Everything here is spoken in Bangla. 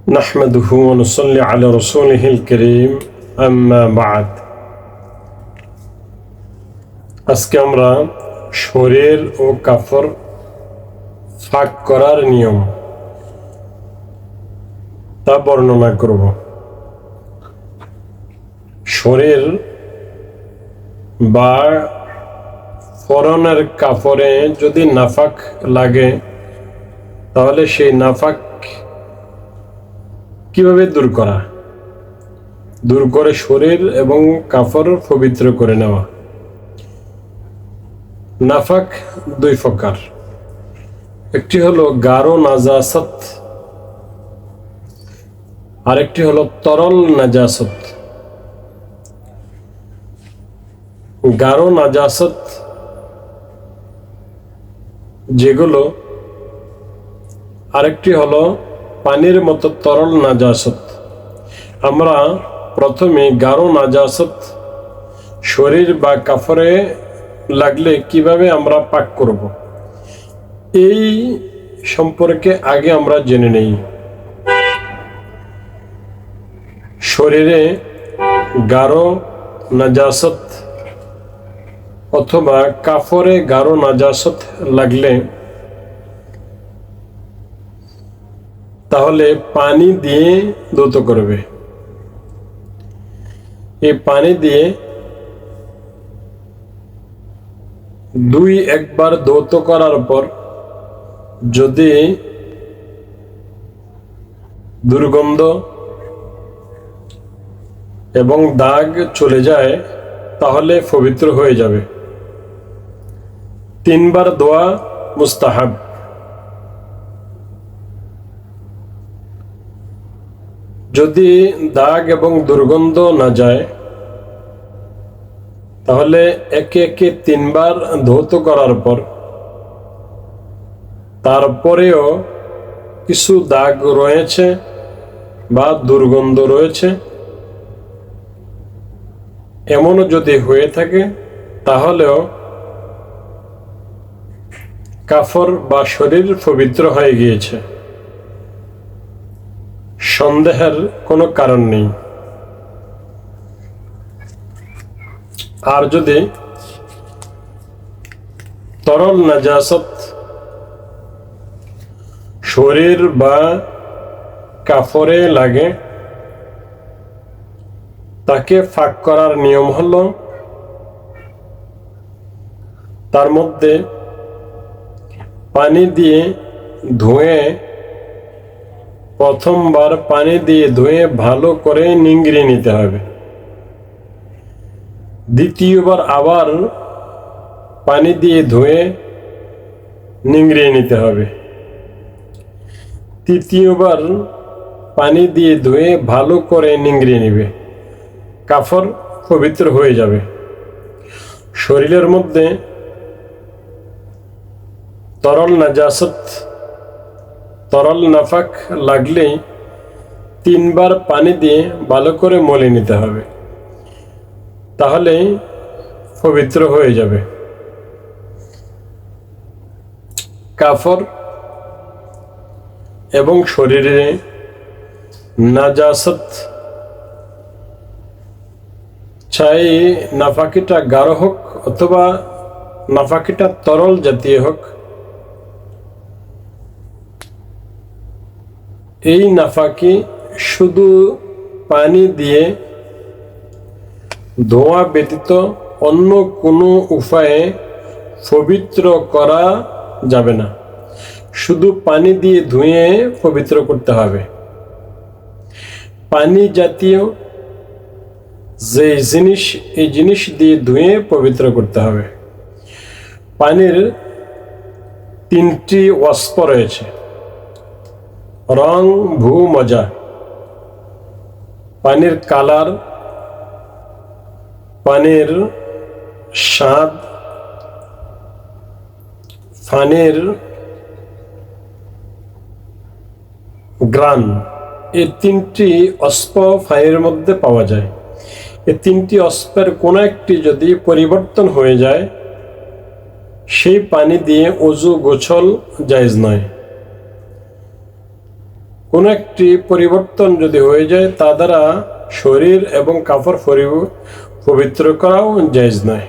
নাহমাদুহু ওয়া নুসাল্লি আলা রাসূলিহিল কারীম আম্মা বা'দ। আজকে আমরা শরীর ও কাফর ফাঁক করার নিয়ম তা বর্ণনা করব। শরীর বা পরনের কাপড়ে যদি নাফাক লাগে তাহলে সেই নাফাক কিভাবে দূর করে শরীর এবং কাপড় পবিত্র করে নেওয়া। নাফাক দুই প্রকার, একটি হলো গাঢ় নাজাসত, আরেকটি হলো তরল নাজাসত। গাঢ় নাজাসত যেগুলো, আরেকটি হলো পানির মতো তরল নাজাসত। আমরা প্রথমে গাঢ় নাজাসত শরীর বা কাপড়ে লাগলে কিভাবে আমরা পাক করব এই সম্পর্কে আগে আমরা জেনে নেই। শরীরে গাঢ় নাজাসত অথবা কাপড়ে গাঢ় নাজাসত লাগলে তাহলে পানি দিয়ে ধৌত করবে। এই পানি দিয়ে একবার ধৌত করার পর যদি দুর্গন্ধ এবং দাগ চলে যায় তাহলে পবিত্র হয়ে যাবে। 3 বার ধোয়া মুস্তাহাব। যদি দাগ এবং দুর্গন্ধ না যায় তাহলে একে একে 3 বার ধৌত করার পর তারপরেও কিছু দাগ রয়েছে বা দুর্গন্ধ রয়েছে, এমনও যদি হয়ে থাকে তাহলেও কাপড় বা শরীর পবিত্র হয়ে গিয়েছে, সন্দেহের কোনো কারণ নেই। আর যদি তরল নাজাসত শরীর বা কাপড়ে লাগে তাকে ফাঁক করার নিয়ম হলো তার মধ্যে পানি দিয়ে ধুয়ে, প্রথমবার পানি দিয়ে ধুয়ে ভালো করে নিংড়িয়ে নিতে হবে। দ্বিতীয়বার আবার পানি দিয়ে ধুয়ে নিংড়িয়ে নিতে হবে। তৃতীয়বার পানি দিয়ে ধুয়ে ভালো করে নিংড়িয়ে নিবে, কাপড় পবিত্র হয়ে যাবে। শরীরের মধ্যে তরল নাজাসত, তরল নাফাক লাগলেই 3 বার পানি দিয়ে ভালো করে মলে নিতে হবে, তাহলে পবিত্র হয়ে যাবে। কাপড় এবং শরীরে নাজাসত চাই নাফাকিটা গাঢ় হোক অথবা নাফাকিটা তরল জাতীয় হোক, এই নাফাকি শুধু পানি দিয়ে ধোয়া ব্যতীত অন্য কোনো উপায়ে পবিত্র করা যাবে না। শুধু পানি দিয়ে ধুয়ে পবিত্র করতে হবে। পানি জাতীয় যে জিনিস, এই জিনিস দিয়ে ধুয়ে পবিত্র করতে হবে। পানির 3টি ওয়াসফ রয়েছে: রং, ভূ, মজা। পানির কালার, পানির স্বাদ, পানির গ্রান, এই 3টি অস্প পানির মধ্যে পাওয়া যায়। এই 3টি অস্পের কোনো একটি যদি পরিবর্তন হয়ে যায় সেই পানি দিয়ে ওযু গোসল জায়েজ নয়। কোনো একটি পরিবর্তন যদি হয়ে যায় তা দ্বারা শরীর এবং কাপড় পবিত্র করাও জায়েজ নয়।